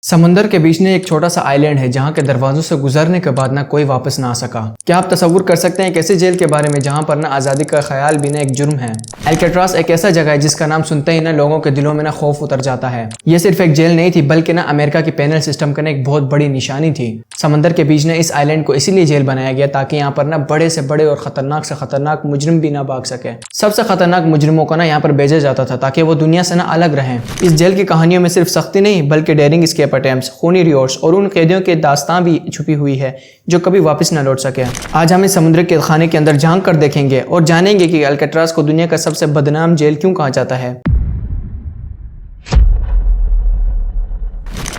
समुंदर के बीच में एक छोटा सा आइलैंड है जहाँ के दरवाजों से गुजरने के बाद ना कोई वापस ना आ सका। क्या आप तस्वुर कर सकते हैं एक ऐसी जेल के बारे में जहाँ पर ना आज़ादी का ख्याल भी ना एक जुर्म है। अल्काट्राज़ एक ऐसा जगह है जिसका नाम सुनते ही ना लोगों के दिलों में ना खौफ उतर जाता है। ये सिर्फ एक जेल नहीं थी बल्कि ना अमेरिका की पेनल सिस्टम का ना एक बहुत बड़ी निशानी थी। समंदर के बीच ना इस आइलैंड को इसीलिए जेल बनाया गया ताकि यहाँ पर ना बड़े से बड़े और खतरनाक से खतरनाक मुजरिम भी ना भाग सके। सबसे खतरनाक मुजरिमों को ना यहाँ पर भेजा जाता था ताकि वो दुनिया से ना अलग रहें। इस जेल की कहानियों में सिर्फ सख्ती नहीं बल्कि डेयरिंग एस्केप अटेम्प्ट्स, खूनी रिवॉर्ड्स और उन कैदियों के दास्तां भी छुपी हुई है जो कभी वापस न लौट सके। आज हम इस समुद्र के खाने के अंदर झांक कर देखेंगे और जानेंगे कि अल्काट्राज़ को दुनिया का सबसे बदनाम जेल क्यों कहा जाता है।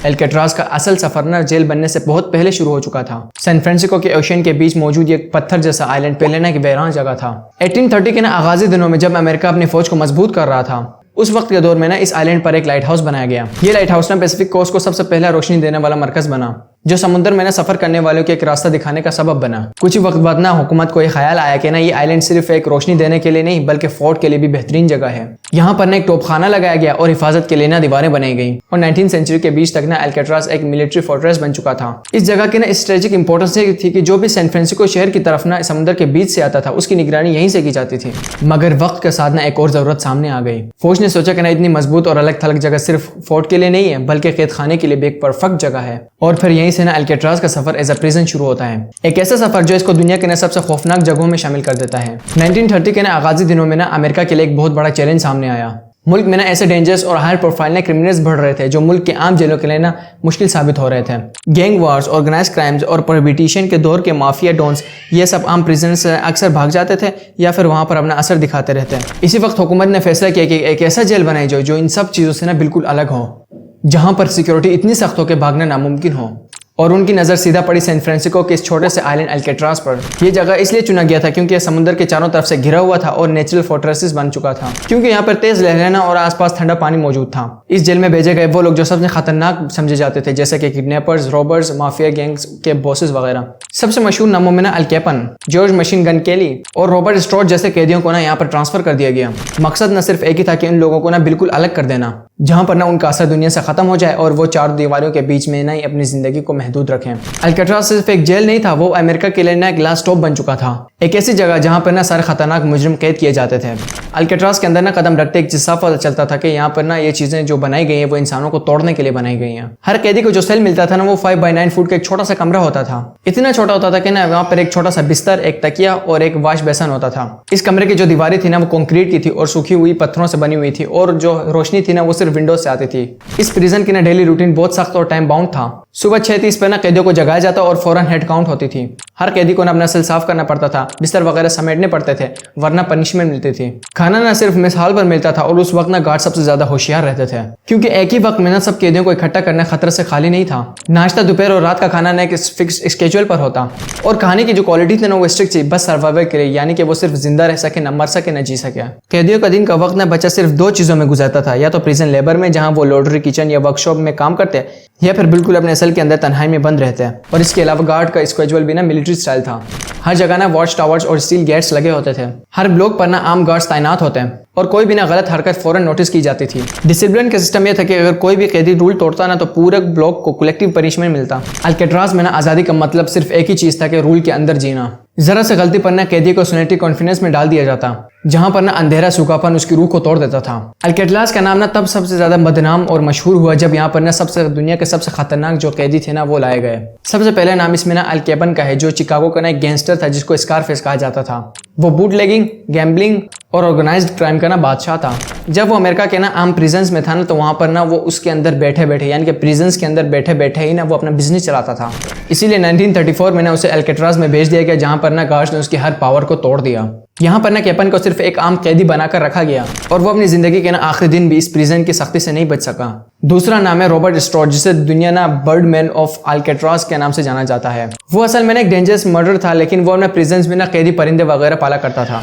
अल्काट्राज़ का असल सफर ना जेल बनने से बहुत पहले शुरू हो चुका था। सैन फ्रांसिस्को के ओशन के बीच मौजूद एक पत्थर जैसा आइलैंड पहले ना एक वीरान जगह था। 1830 के ना आगाजी दिनों में जब अमेरिका अपनी फौज को मजबूत कर रहा था उस वक्त के दौर में ना इस आइलैंड पर एक लाइट हाउस बनाया गया। ये लाइट हाउस ना पैसिफिक कोस्ट को सबसे पहला रोशनी देने वाला मरकज बना जो समुद्र में ना सफर करने वालों को एक रास्ता दिखाने का सबब बना। कुछ ही वक्त बाद ना हुकूमत को ये ख्याल आया कि ना ये आइलैंड सिर्फ एक रोशनी देने के लिए नहीं बल्कि फोर्ट के लिए भी बेहतरीन जगह है। यहाँ पर ना एक तोपखाना लगाया गया और हिफाजत के लिए ना दीवारें बनाई गई और 19वीं सेंचुरी के बीच तक ना अल्काट्राज़ एक मिलिट्री फोर्ट्रेस बन चुका था। इस जगह की ना स्ट्रेटेजिक इंपॉर्टेंस थी कि जो भी सैन फ्रांसिस्को शहर की तरफ ना समुद्र के बीच से आता था उसकी निगरानी यहीं से की जाती थी। मगर वक्त के साथ ना एक और जरूरत सामने आ गई। फौज ने सोचा कि ना इतनी मजबूत और अलग थलग जगह सिर्फ फोर्ट के लिए नहीं है बल्कि कैद खाने के लिए भी एक परफेक्ट जगह है। और फिर यहीं से ना अल्काट्राज़ का सफर एज अ प्रिजन शुरू होता है। एक ऐसा सफर जो इसको दुनिया के ना सबसे खौफनाक जगहों में शामिल कर देता है। 1930 के ना आगाजी दिनों में ना अमेरिका के लिए एक बहुत बड़ा चैलेंज सामने आया। मुल्क में ना ऐसे डेंजरस और हाई प्रोफाइल ना क्रिमिनल्स बढ़ रहे थे जो मुल्क के आम जेलों के लिए ना मुश्किल साबित हो रहे थे। गैंग वार्स, ऑर्गेनाइज्ड क्राइम्स और प्रोहिबिशन के दौर के माफिया डॉन्स ये सब आम प्रिजनर्स से अक्सर भाग जाते थे या फिर वहां पर अपना असर दिखाते रहते। इसी वक्त हुकूमत ने फैसला किया कि एक ऐसा जेल बनाई जाए जो इन सब चीज़ों से ना बिल्कुल अलग हो, जहां पर सिक्योरिटी इतनी सख्त हो कि भागना नामुमकिन हो। और उनकी नज़र सीधा पड़ी सैन फ्रांसिस्को के इस छोटे से आइलैंड अल्काट्राज़ पर। यह जगह इसलिए चुना गया था क्योंकि यह समुद्र के चारों तरफ से घिरा हुआ था और नेचुरल फोर्ट्रेसेस बन चुका था, क्योंकि यहाँ पर तेज लहरें और आसपास ठंडा पानी मौजूद था। इस जेल में भेजे गए वो लोग जो सबसे खतरनाक समझे जाते थे जैसे कि किडनैपर्स, रॉबर्स, माफिया गैंग्स के बॉसेस वगैरह। सबसे मशहूर नामों में ना अल कैपन, जॉर्ज मशीन गन केली और रॉबर्ट स्ट्रॉट जैसे कैदियों को ना यहाँ पर ट्रांसफर कर दिया गया। मकसद न सिर्फ एक ही था कि इन लोगों को ना बिल्कुल अलग कर देना, जहाँ पर ना उनका असर दुनिया से खत्म हो जाए और वो चार दीवारों के बीच में ना ही अपनी जिंदगी को महदूद रखें। अल्काट्राज़ सिर्फ एक जेल नहीं था, वो अमेरिका के लिए ना एक लास्ट स्टॉप बन चुका था। एक ऐसी जगह जहाँ पर ना सारे खतरनाक मुजरिम कैद किए जाते थे। अल्काट्राज़ के अंदर ना कदम रखते एक साफ पता चलता था कि यहाँ पर ना ये चीजें जो बनाई गई हैं वो इंसानों को तोड़ने के लिए बनाई गई हैं। हर कैदी को जो सेल मिलता था ना वो 5x9 फुट का एक छोटा सा कमरा होता था। इतना छोटा होता था कि ना वहाँ पर एक छोटा सा बिस्तर, एक तकिया और एक वाश बेसन होता था। इस कमरे की जो दीवारें थी ना वो कंक्रीट की थी और सूखी हुई पत्थरों से बनी हुई थी और जो रोशनी थी ना वो सिर्फ विंडोज से आती थी। इस प्रिजन की ना डेली रूटीन बहुत सख्त और टाइम बाउंड था। सुबह 6:30 पर ना कैदियों को जगाया जाता और फौरन हेड काउंट होती थी। हर कैदी को ना अपना सेल साफ करना पड़ता था, बिस्तर वगैरह समेटने पड़ते थे वरना पनिशमेंट मिलती थी। खाना ना सिर्फ मिसाल पर मिलता था और उस वक्त ना गार्ड सबसे ज्यादा होशियार रहते थे क्योंकि एक ही वक्त में ना सब कैदियों को इकट्ठा करना खतरे से खाली नहीं था। नाश्ता दोपहर और रात का खाना ना एक फिक्स स्केड्यूल पर होता और खाने की जो क्वालिटी थी ना वो स्ट्रिक्ट थी, बस सर्वाइवल के लिए, यानी कि वो सिर्फ जिंदा रह सके, न मर सके, न जी सके। कैदियों का दिन का वक्त ना बचा सिर्फ दो चीजों में गुजरता था, या तो प्रिजन लेबर में जहाँ वो लॉन्ड्री, किचन या वर्कशॉप में काम करते या फिर बिल्कुल अपने सेल के अंदर तन्हाई में बंद रहते हैं। और इसके अलावा गार्ड का स्केड्यूल भी ना मिलिट्री स्टाइल था। हर जगह ना वॉच टावर्स और स्टील गेट्स लगे होते थे। हर ब्लॉक पर ना आर्म गार्ड्स तैनात होते हैं और कोई भी ना गलत हरकत फौरन नोटिस की जाती थी। डिसिप्लिन का सिस्टम यह था कि अगर कोई भी कैदी रूल तोड़ता ना तो पूरे ब्लॉक को कलेक्टिव पनिशमेंट मिलता। अल्काट्राज़ में ना आज़ादी का मतलब सिर्फ एक ही चीज़ था कि रूल के अंदर जीना। जरा से गलती पर ना कैदी को सोनेटी कॉन्फिडेंस में डाल दिया जाता, जहां पर ना अंधेरा सूखापन उसकी रूह को तोड़ देता था। अल्काट्राज़ का नाम ना तब सबसे ज्यादा बदनाम और मशहूर हुआ जब यहाँ पर ना दुनिया के सबसे खतरनाक जो कैदी थे ना वो लाए गए। सबसे पहले नाम इसमें ना अल कैपन का है जो चिकागो का ना एक गैंगस्टर था जिसको स्कारफेस कहा जाता था। वो बूटलेगिंग, गैम्बलिंग और ऑर्गेनाइज्ड क्राइम का ना बादशाह था। जब वो अमेरिका के ना आम प्रिजन्स में था ना तो वहां पर ना वो उसके अंदर बैठे बैठे यानी कि प्रिजन्स के अंदर बैठे बैठे ही ना वो अपना बिजनेस चलाता था। इसीलिए 1934 में ना उसे अल्काट्राज़ में भेज दिया गया जहां पर ना गार्ड्स ने उसकी हर पावर को तोड़ दिया। यहाँ पर ना कैपन को सिर्फ एक आम कैदी बनाकर रखा गया और वो अपनी जिंदगी के ना आखिरी दिन भी इस प्रिजन की सख्ती से नहीं बच सका। दूसरा नाम है रॉबर्ट स्ट्रॉट, जिसे दुनिया ना बर्डमैन ऑफ अल्काट्राज़ के नाम से जाना जाता है। वो असल में एक डेंजरस मर्डर था लेकिन वो अपने प्रिजन्स में ना कैदी परिंदे वगैरह पाला करता था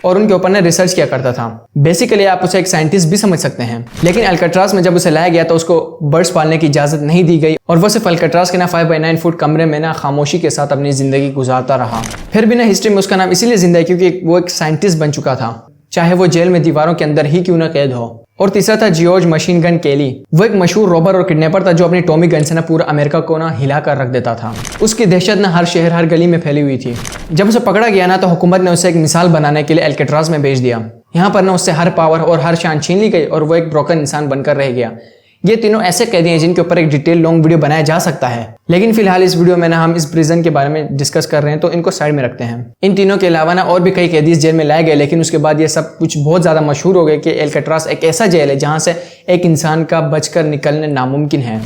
और उनके ऊपर ना रिसर्च किया करता था। बेसिकली आप उसे एक साइंटिस्ट भी समझ सकते हैं। लेकिन अल्काट्राज़ में जब उसे लाया गया तो उसको बर्ड्स पालने की इजाजत नहीं दी गई और वो सिर्फ अल्काट्राज़ के ना 5x9 फुट कमरे में ना खामोशी के साथ अपनी जिंदगी गुजारता रहा। फिर भी ना हिस्ट्री में उसका नाम इसीलिए जिंदा है क्योंकि वो एक साइंटिस्ट बन चुका था, चाहे वो जेल में दीवारों के अंदर ही क्यों ना कैद हो। और तीसरा था जॉर्ज मशीन गन केली। वो एक मशहूर रॉबर और किडनैपर था जो अपनी टॉमी गन से ना पूरा अमेरिका को ना हिला कर रख देता था। उसकी दहशत ना हर शहर हर गली में फैली हुई थी। जब उसे पकड़ा गया ना तो हुकूमत ने उसे एक मिसाल बनाने के लिए अल्काट्राज में भेज दिया। यहाँ पर ना उससे हर पावर और हर शान छीन ली गई और वो एक ब्रोकन इंसान बनकर रह गया। ये तीनों ऐसे कैदी हैं जिनके ऊपर एक डिटेल लॉन्ग वीडियो बनाया जा सकता है, लेकिन फिलहाल इस वीडियो में ना हम इस प्रिजन के बारे में डिस्कस कर रहे हैं तो इनको साइड में रखते हैं। इन तीनों के अलावा ना और भी कई कैदी इस जेल में लाए गए, लेकिन उसके बाद ये सब कुछ बहुत ज्यादा मशहूर हो गए कि अल्काट्राज एक ऐसा जेल है जहां से एक इंसान का बचकर निकलना नामुमकिन है।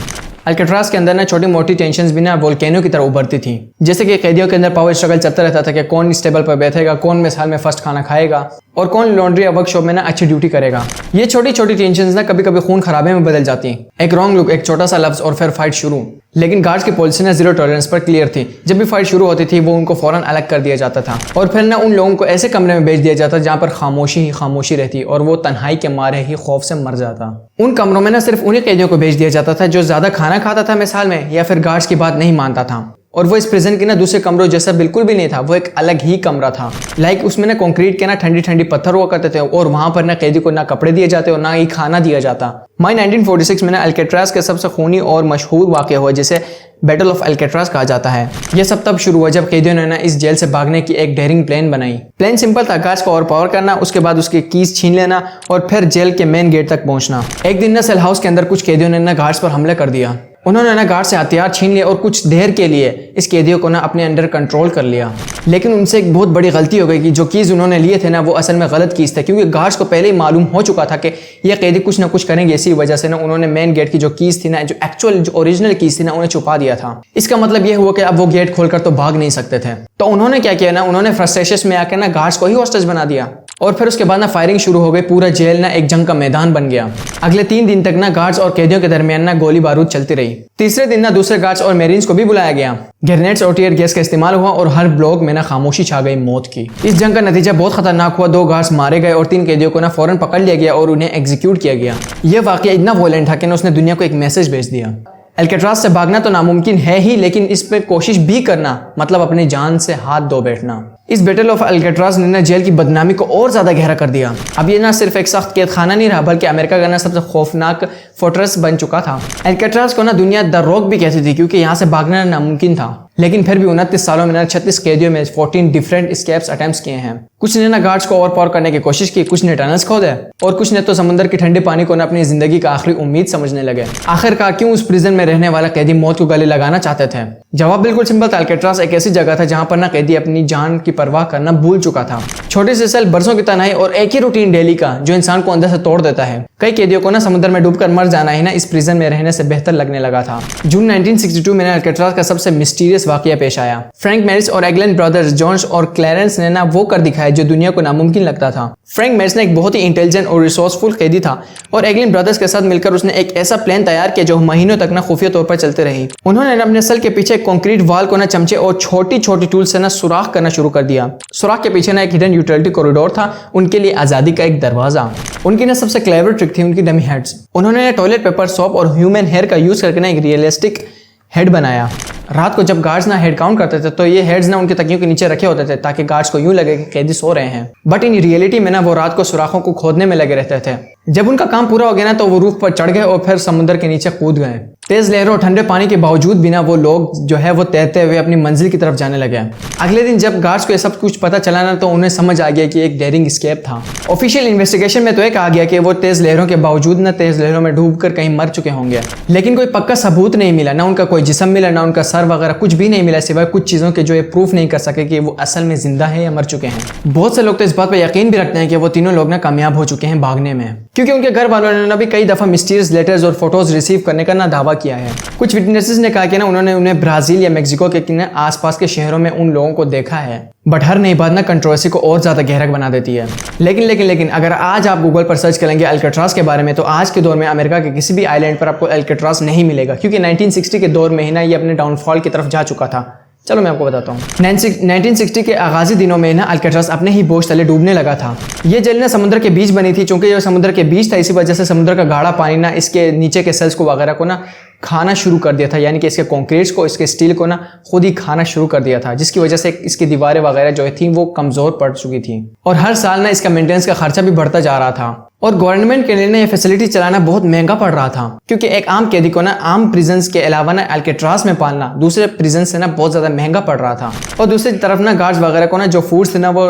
अल्काट्राज के अंदर ना छोटी मोटी टेंशन्स भी ना वोल्केनो की तरह उभरती थी। जैसे कि कैदियों के अंदर पावर स्ट्रगल चलता रहता था कि कौन इस टेबल पर बैठेगा, कौन मिसाल में फर्स्ट खाना खाएगा और कौन लॉन्ड्री या वर्कशॉप में ना अच्छी ड्यूटी करेगा। ये छोटी छोटी टेंशन्स ना कभी कभी खून खराबे में बदल जाती। एक रॉन्ग लुक, एक छोटा सा लफ्ज और फिर फाइट शुरू। लेकिन गार्ड्स की पॉलिसी ना जीरो टॉलरेंस पर क्लियर थी। जब भी फाइट शुरू होती थी वो उनको फौरन अलग कर दिया जाता था और फिर ना उन लोगों को ऐसे कमरे में भेज दिया जाता जहाँ पर खामोशी ही खामोशी रहती और वो तन्हाई के मारे ही खौफ से मर जाता। उन कमरों में ना सिर्फ उन्हीं कैदियों को भेज दिया जाता था जो ज्यादा खाना खाता था मिसाल में, या फिर गार्ड्स की बात नहीं मानता था। और वो इस प्रिजन के ना दूसरे कमरों जैसा बिल्कुल भी नहीं था, वो एक अलग ही कमरा था। लाइक उसमें ना कंक्रीट के ना ठंडी ठंडी पत्थर हुआ करते थे और वहां पर ना कैदी को ना कपड़े दिए जाते और ना ही खाना दिया जाता। मई 1946 में ना अल्काट्राज के सबसे खूनी और मशहूर वाक़या हुआ जिसे बैटल ऑफ अल्काट्राज कहा जाता है। यह सब तब शुरू हुआ जब कैदियों ने ना इस जेल से भागने की एक डेयरिंग प्लान बनाई। प्लान सिंपल था, गार्ड्स को ओवरपावर करना, उसके बाद उसके कीज छीन लेना और फिर जेल के मेन गेट तक पहुंचना। एक दिन ना सेल हाउस के अंदर कुछ कैदियों ने ना गार्ड्स पर हमला कर दिया। उन्होंने ना गार्ड से हथियार छीन लिया और कुछ देर के लिए इस कैदियों को ना अपने अंडर कंट्रोल कर लिया। लेकिन उनसे एक बहुत बड़ी गलती हो गई कि जो कीज उन्होंने लिए थे ना वो असल में गलत कीज थे, क्योंकि गार्ड्स को पहले ही मालूम हो चुका था कि ये कैदी कुछ ना कुछ करेंगे। इसी वजह से ना उन्होंने मेन गेट की जो कीज थी ना, जो एक्चुअल जो ओरिजिनल कीज थी ना, उन्हें छुपा दिया था। इसका मतलब यह हुआ कि अब वो गेट खोलकर तो भाग नहीं सकते थे। तो उन्होंने क्या किया ना, उन्होंने फ्रस्ट्रेशन में आकर ना गार्ड्स को ही हॉस्टेज बना दिया और फिर उसके बाद ना फायरिंग शुरू हो गई। पूरा जेल ना एक जंग का मैदान बन गया। अगले 3 दिन तक ना गार्ड्स और कैदियों के दरमियान ना गोली बारूद चलती रही। तीसरे दिन ना दूसरे गार्ड्स और मेरीन्स को भी बुलाया गया। ग्रेनेड्स और टीयर गैस का इस्तेमाल हुआ और हर ब्लॉक में ना खामोशी छा गई मौत की। इस जंग का नतीजा बहुत खतरनाक हुआ। 2 गार्ड्स मारे गए और 3 कैदियों को ना फौरन पकड़ लिया गया और उन्हें एग्जीक्यूट किया गया। यह वाकया इतना वॉयलेंट था कि उसने दुनिया को एक मैसेज भेज दिया। अल्काट्राज से भागना तो नामुमकिन है ही, लेकिन इस पर कोशिश भी करना मतलब अपनी जान से हाथ धो बैठना। इस बैटल ऑफ अल्काट्राज ने ना जेल की बदनामी को और ज्यादा गहरा कर दिया। अब ये ना सिर्फ एक सख्त कैद खाना नहीं रहा, बल्कि अमेरिका का ना सबसे खौफनाक फोर्ट्रेस बन चुका था। अल्काट्राज को ना दुनिया द रॉक भी कहती थी, क्योंकि यहाँ से भागना नामुमकिन था। लेकिन फिर भी 29 सालों में ना 36 कैदियों में 14 डिफरेंट एस्केप्स अटेम्प्ट्स किए हैं। कुछ ने ना गार्ड्स को ओवरपावर करने की कोशिश की, कुछ ने टनल्स खोदे और कुछ ने तो समुद्र के ठंडे पानी को ना अपनी जिंदगी का आखिरी उम्मीद समझने लगे। आखिरकार क्यों उस प्रिजन में रहने वाला कैदी मौत को गले लगाना चाहते थे? जवाब बिल्कुल सिंपल था। अल्काट्राज एक ऐसी जगह था जहां पर ना कैदी अपनी जान की परवाह करना भूल चुका था। छोटे से सेल, बरसों की तन्हाई और एक ही रूटीन डेली का जो इंसान को अंदर से तोड़ देता है। कई कैदियों को ना समुद्र में डूबकर मर जाना ही ना इस प्रिजन में रहने से बेहतर लगने लगा था। जून 1962 में अल्काट्राज का सबसे मिस्टीरियस वाकया पेश आया। फ्रैंक मैरिस और एगलन ब्रदर्स जॉन्स और क्लैरेंस ने ना वो कर दिखाया जो दुनिया को नामुमकिन लगता था। फ्रैंक मैरिस ने एक बहुत ही इंटेलिजेंट और रिसोर्सफुल कैदी था और एगलन ब्रदर्स के साथ मिलकर उसने एक ऐसा प्लान तैयार किया जो महीनों तक ना खुफिया तौर पर चलते रही। उन्होंने अपने सेल के पीछे कंक्रीट वाल को ना चमचे और छोटी छोटी टूल से ना सुराख करना शुरू कर दिया। सुराख के पीछे ना एक हिडन यूटिलिटी कॉरिडोर था, उनके लिए आजादी का एक दरवाजा। उनकी ना सबसे क्लेवर ट्रिक थी उनकी डमी हेड्स। उन्होंने टॉयलेट पेपर, सोप और ह्यूमन हेयर का यूज करके ना एक रियलिस्टिक हेड बनाया। रात को जब गार्ड्स ना हेड काउंट करते थे तो ये हेड्स ना उनके तकियों के नीचे रखे होते थे ताकि गार्ड्स को यूं लगे कि कैदी सो रहे हैं, बट इन रियलिटी में ना वो रात को सुराखों को खोदने में लगे रहते थे। जब उनका काम पूरा हो गया ना तो वो रूफ पर चढ़ गए और फिर समुद्र के नीचे कूद गए। तेज लहरों और ठंडे पानी के बावजूद भी ना वो लोग जो है वो तैरते हुए अपनी मंजिल की तरफ जाने लगे। अगले दिन जब गार्ड्स को ये सब कुछ पता चला ना तो उन्हें समझ आ गया कि एक डेयरिंग एस्केप था। ऑफिशियल इन्वेस्टिगेशन में तो ये कहा गया कि वो तेज लहरों के बावजूद ना तेज लहरों में डूबकर कहीं मर चुके होंगे, लेकिन कोई पक्का सबूत नहीं मिला। ना उनका कोई जिस्म मिला, ना उनका सर वगैरह कुछ भी नहीं मिला, सिवाय कुछ चीजों के जो ये प्रूफ नहीं कर सके कि वो असल में जिंदा है या मर चुके हैं। बहुत से लोग तो इस बात पर यकीन भी रखते हैं कि वो तीनों लोग ना कामयाब हो चुके हैं भागने में, क्योंकि उनके घर वालों ने भी कई दफा मिस्टीरियस लेटर्स और फोटोज रिसीव करने का ना दावा किया है। कुछ विटनेसेस ने कहा कि ना उन्होंने उन्हें ब्राजील या मेक्सिको के आसपास के शहरों में उन लोगों को देखा है। बट हर नई बात ना कंट्रोवर्सी को और ज्यादा गहरा बना देती है। लेकिन अगर आज आप गूगल पर सर्च करेंगे अल्काट्राज के बारे में तो आज के दौर में अमेरिका के किसी भी आइलैंड पर आपको अल्काट्राज नहीं मिलेगा, क्योंकि 1960 के दौर में ही ना ये अपने डाउनफॉल की तरफ जा चुका था। चलो मैं आपको बताता हूँ। 1960 के आगाजी दिनों में ना अल्काट्राज अपने ही बोझ तले डूबने लगा था। ये जेल ना समुद्र के बीच बनी थी। चूंकि ये समुद्र के बीच था, इसी वजह से समुद्र का गाढ़ा पानी ना इसके नीचे के सेल्स को वगैरह को ना खाना शुरू कर दिया था, यानी कि इसके कंक्रीट्स को, इसके स्टील को ना खुद ही खाना शुरू कर दिया था, जिसकी वजह से इसकी दीवारें वगैरह जो थी वो कमजोर पड़ चुकी थी और हर साल ना इसका मेंटेनेंस का खर्चा भी बढ़ता जा रहा था। और गवर्नमेंट के लिए ना ये फैसिलिटी चलाना बहुत महंगा पड़ रहा था, क्योंकि एक आम कैदी को ना आम प्रिजन्स के अलावा ना अल्केट्राज में पालना दूसरे प्रिजन से ना बहुत ज्यादा महंगा पड़ रहा था। और दूसरी तरफ ना गार्ड्स वगैरह को ना जो फूड्स थे ना वो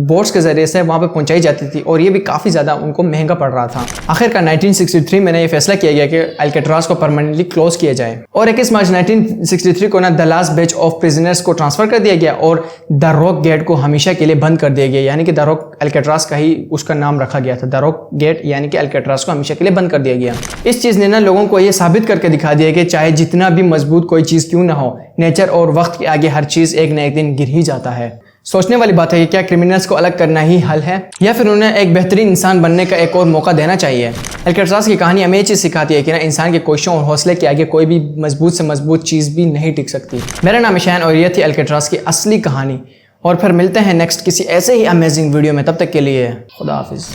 बोट्स के जरिए से वहां पे पहुंचाई जाती थी, और ये भी काफी ज्यादा उनको महंगा पड़ रहा था। आखिरकार 1963 में ये फैसला किया गया कि अल्केट्राज को परमानेंटली क्लोज किया जाए, और 21 मार्च 1963 को ना the last batch of prisoners को ट्रांसफर कर दिया गया और द रॉक गेट को हमेशा के लिए बंद कर दिया गया, यानी कि द रॉक अल्केट्राज का ही उसका नाम रखा गया था। द रॉक गेट यानी कि अल्केट्राज को हमेशा के लिए बंद कर दिया गया। इस चीज ने ना लोगों को यह साबित करके दिखा दिया कि चाहे जितना भी मजबूत कोई चीज क्यों ना हो, नेचर और वक्त के आगे हर चीज एक न एक दिन गिर ही जाता है। सोचने वाली बात है कि क्या क्रिमिनल्स को अलग करना ही हल है, या फिर उन्हें एक बेहतरीन इंसान बनने का एक और मौका देना चाहिए। अल्केट्राज की कहानी हमें ये चीज सिखाती है कि ना इंसान के कोशिशों और हौसले के आगे कोई भी मजबूत से मजबूत चीज भी नहीं टिक सकती। मेरा नाम है शैन और ये थी अल्केट्राज की असली कहानी, और फिर मिलते हैं नेक्स्ट किसी ऐसे ही अमेजिंग वीडियो में। तब तक के लिए खुदा हाफिज।